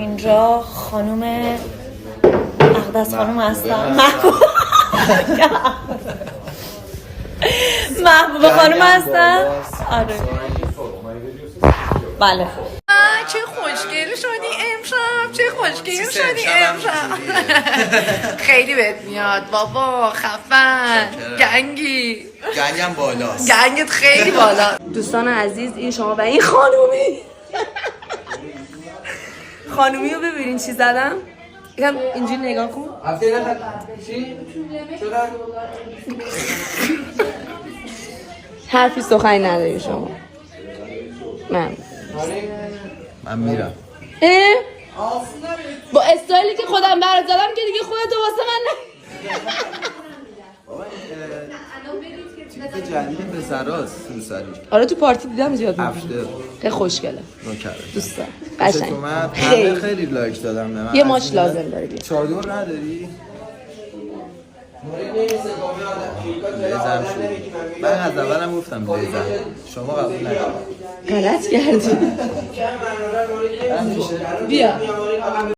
اینجا خانوم اقدس خانوم هستن. محبوب خانوم هستن. آره بله. چه خوشگل شدی امشب، چه خوشگل شدی امشب. خیلی بهت میاد بابا، خفن گنگی. گنگم بالاست، گنگت خیلی بالا. دوستان عزیز این شما و این خانومی رو ببینین چی زدم. یکم اینجوری نگاه کن. حرفی سخنی نداری شما. من میرم با استایلی که خودم برات زدم که دیگه خودتو واسه من تیپ جنبی پسراست رو سریش. آره تو پارتی دیدم زیاد هفته خیلی خوشگله، نوکره دوست دارم، قشنگ. خیلی لایک دادم به من. یه ماچ لازم داره بیا. چادر نداری؟ لیزر شد. من از اولم گفتم لیزر، شما قبول نکردید. غلط کردی. بیا